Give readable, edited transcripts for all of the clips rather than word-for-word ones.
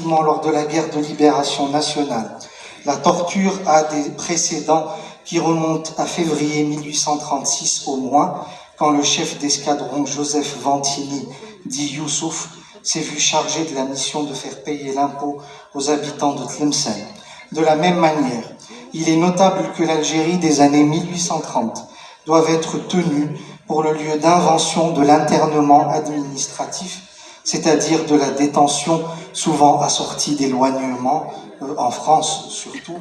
effectivement lors de la guerre de libération nationale. La torture a des précédents qui remontent à février 1836 au moins, quand le chef d'escadron Joseph Ventini, dit Youssouf, s'est vu chargé de la mission de faire payer l'impôt aux habitants de Tlemcen. De la même manière, il est notable que l'Algérie des années 1830 doit être tenue pour le lieu d'invention de l'internement administratif, c'est-à-dire de la détention souvent assortie d'éloignement, en France surtout,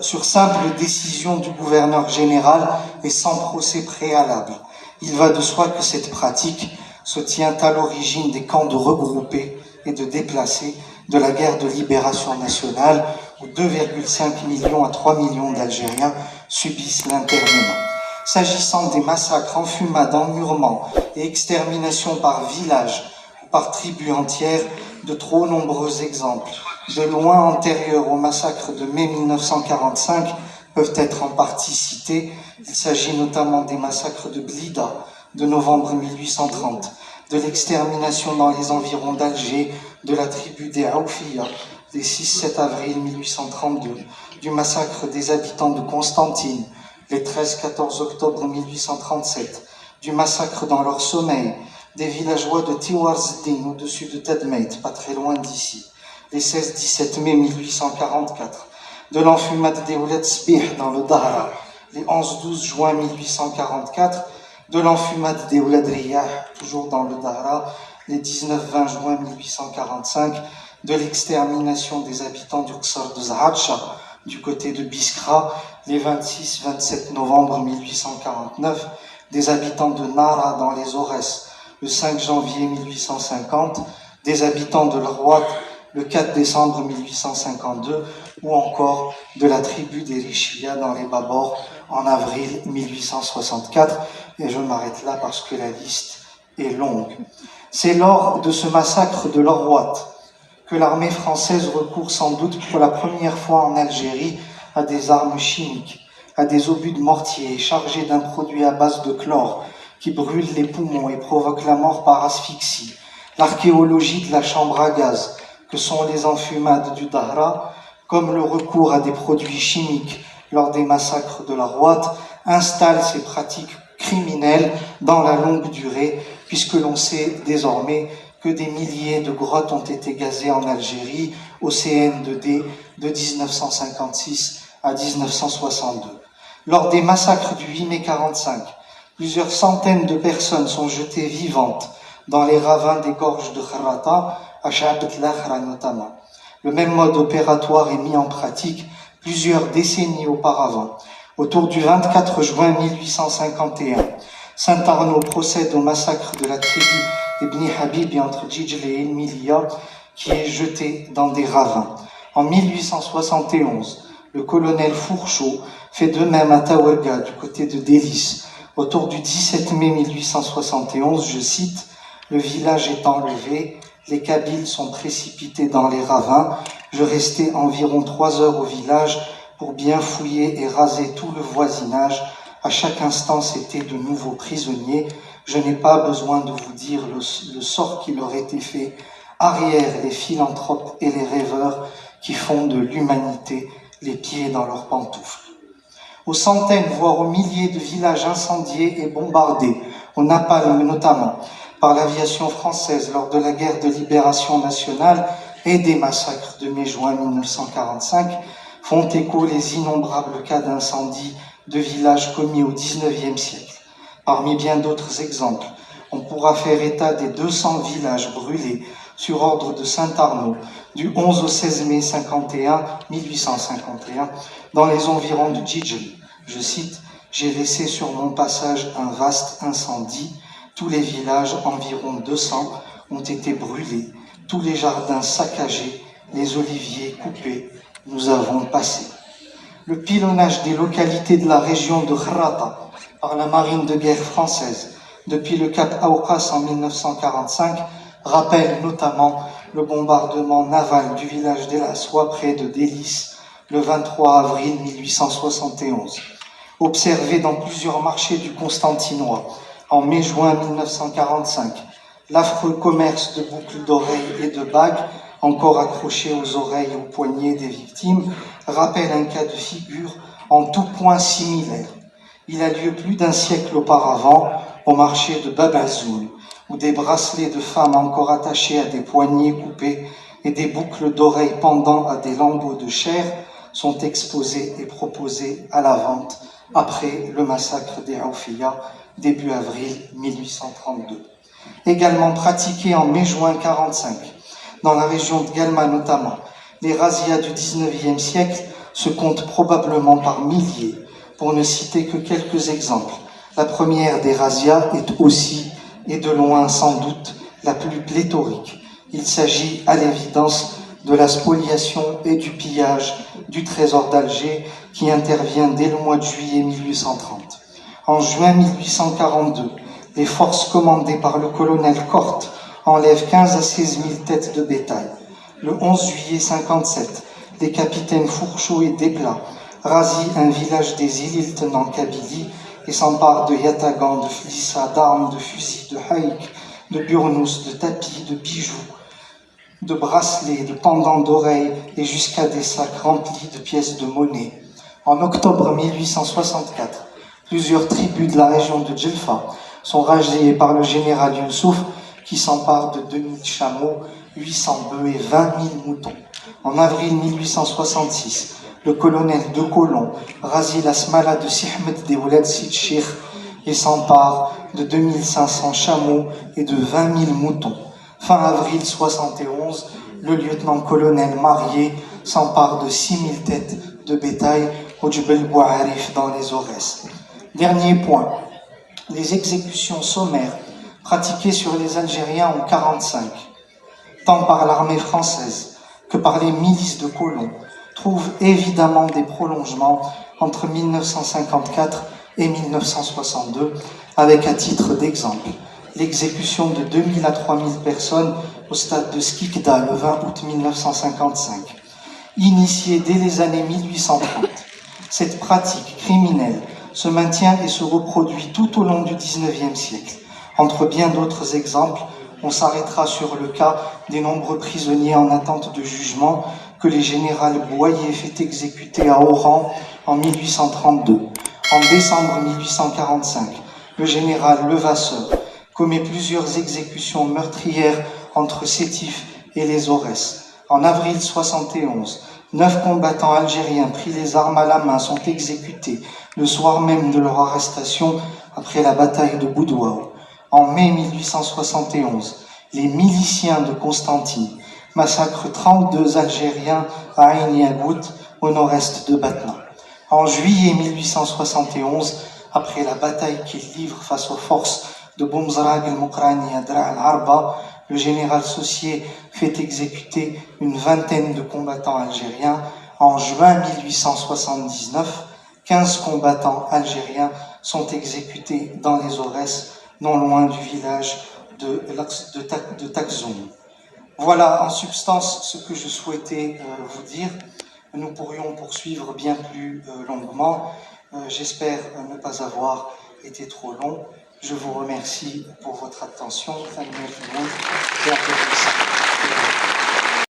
sur simple décision du gouverneur général et sans procès préalable. Il va de soi que cette pratique se tient à l'origine des camps de regroupés et de déplacés de la guerre de libération nationale, où 2,5 millions à 3 millions d'Algériens subissent l'internement. S'agissant des massacres, enfumades, emmurements et exterminations par village ou par tribus entières, de trop nombreux exemples, de loin antérieurs au massacre de mai 1945, peuvent être en partie cités. Il s'agit notamment des massacres de Blida, de novembre 1830, de l'extermination dans les environs d'Alger de la tribu des Aoufia, des 6-7 avril 1832, du massacre des habitants de Constantine, les 13-14 octobre 1837, du massacre dans leur sommeil des villageois de Tiwarzdin au-dessus de Tadmeit, pas très loin d'ici, les 16-17 mai 1844, de l'enfumade des Ouled Sbih dans le Dahra, les 11-12 juin 1844, de l'enfumade des Ouled Riyah, toujours dans le Dahra, les 19-20 juin 1845, de l'extermination des habitants du Qsar de Zahatsha, du côté de Biskra, les 26-27 novembre 1849, des habitants de Nara dans les Aurès, le 5 janvier 1850, des habitants de l'Rouat, le 4 décembre 1852, ou encore de la tribu des Richia dans les Babors en avril 1864. Et je m'arrête là parce que la liste est longue. C'est lors de ce massacre de l'Rouat que l'armée française recourt sans doute pour la première fois en Algérie à des armes chimiques, à des obus de mortier chargés d'un produit à base de chlore qui brûle les poumons et provoque la mort par asphyxie. L'archéologie de la chambre à gaz, que sont les enfumades du Dahra, comme le recours à des produits chimiques lors des massacres de la Rouat, installe ces pratiques criminelles dans la longue durée, puisque l'on sait désormais que des milliers de grottes ont été gazées en Algérie au CN2D de 1956 à 1962. Lors des massacres du 8 mai 45, plusieurs centaines de personnes sont jetées vivantes dans les ravins des gorges de Kharrata, à Sha'abt al-Akhra notamment. Le même mode opératoire est mis en pratique plusieurs décennies auparavant. Autour du 24 juin 1851, Saint-Arnaud procède au massacre de la tribu d'Ibn Habib entre Djidjel et Emilia, qui est jeté dans des ravins. En 1871, le colonel Fourchot fait de même à Taouerga, du côté de Délice. Autour du 17 mai 1871, je cite, « Le village est enlevé, les Kabyles sont précipités dans les ravins. Je restais environ 3 heures au village pour bien fouiller et raser tout le voisinage. À chaque instant, c'étaient de nouveaux prisonniers. Je n'ai pas besoin de vous dire le sort qui leur était fait. Arrière les philanthropes et les rêveurs qui font de l'humanité les pieds dans leurs pantoufles. » Aux centaines, voire aux milliers de villages incendiés et bombardés, au napalm notamment, par l'aviation française lors de la guerre de libération nationale et des massacres de mai-juin 1945, font écho les innombrables cas d'incendie de villages commis au XIXe siècle. Parmi bien d'autres exemples, on pourra faire état des 200 villages brûlés sur ordre de Saint-Arnaud du 11 au 16 mai 1851 dans les environs de Djidjel. Je cite, « J'ai laissé sur mon passage un vaste incendie. Tous les villages, environ 200, ont été brûlés, tous les jardins saccagés, les oliviers coupés. Nous avons passé. » Le pilonnage des localités de la région de Kharrata par la marine de guerre française depuis le cap Aoukas en 1945 rappelle notamment le bombardement naval du village d'El Aswa près de Délice le 23 avril 1871. Observé dans plusieurs marchés du Constantinois en mai-juin 1945, l'affreux commerce de boucles d'oreilles et de bagues encore accrochés aux oreilles et aux poignets des victimes, rappellent un cas de figure en tout point similaire. Il a lieu plus d'un siècle auparavant au marché de Bab Azoul, où des bracelets de femmes encore attachés à des poignets coupés et des boucles d'oreilles pendant à des lambeaux de chair sont exposés et proposés à la vente après le massacre des Aoufiya, début avril 1832. Également pratiqué en mai-juin 1945, dans la région de Guelma notamment, les razzias du XIXe siècle se comptent probablement par milliers, pour ne citer que quelques exemples. La première des razzias est aussi, et de loin sans doute, la plus pléthorique. Il s'agit à l'évidence de la spoliation et du pillage du trésor d'Alger qui intervient dès le mois de juillet 1830. En juin 1842, les forces commandées par le colonel Corte enlèvent 15 à 16 000 têtes de bétail. Le 11 juillet 1957, les capitaines Fourchot et Desplat rasient un village des îles Hilton en Kabylie et s'emparent de yatagans, de flissas, d'armes, de fusils, de haïks, de burnous, de tapis, de bijoux, de bracelets, de pendants d'oreilles et jusqu'à des sacs remplis de pièces de monnaie. En octobre 1864, plusieurs tribus de la région de Djelfa sont razziées par le général Youssouf qui s'empare de 2000 chameaux, 800 bœufs et 20 000 moutons. En avril 1866, le colonel de Colomb razzie la smala de Sihmed des Oulad Sidchir et s'empare de 2500 chameaux et de 20 000 moutons. Fin avril 1971, le lieutenant-colonel Marié s'empare de 6000 têtes de bétail au Djebel Bouarif dans les Aurès. Dernier point, les exécutions sommaires pratiquées sur les Algériens en 1945, tant par l'armée française que par les milices de Colomb, trouvent évidemment des prolongements entre 1954 et 1962, avec à titre d'exemple l'exécution de 2000 à 3000 personnes au stade de Skikda le 20 août 1955. Initiée dès les années 1830, cette pratique criminelle se maintient et se reproduit tout au long du XIXe siècle. Entre bien d'autres exemples, on s'arrêtera sur le cas des nombreux prisonniers en attente de jugement que les générales Boyer fait exécuter à Oran en 1832. En décembre 1845, le général Levasseur commet plusieurs exécutions meurtrières entre Sétif et les Aurès. En avril 1971, 9 combattants algériens pris les armes à la main sont exécutés le soir même de leur arrestation après la bataille de Boudouao. En mai 1871, les miliciens de Constantine massacrent 32 Algériens à Ain Yagout, au nord-est de Batna. En juillet 1871, après la bataille qu'il livre face aux forces de Boumzrag el-Mokrani à Dra al-Arba, le général Saussier fait exécuter une vingtaine de combattants algériens. En juin 1879, 15 combattants algériens sont exécutés dans les Aurès, non loin du village de Takzoum. Voilà en substance ce que je souhaitais vous dire. Nous pourrions poursuivre bien plus longuement. J'espère ne pas avoir été trop long. Je vous remercie pour votre attention. Et à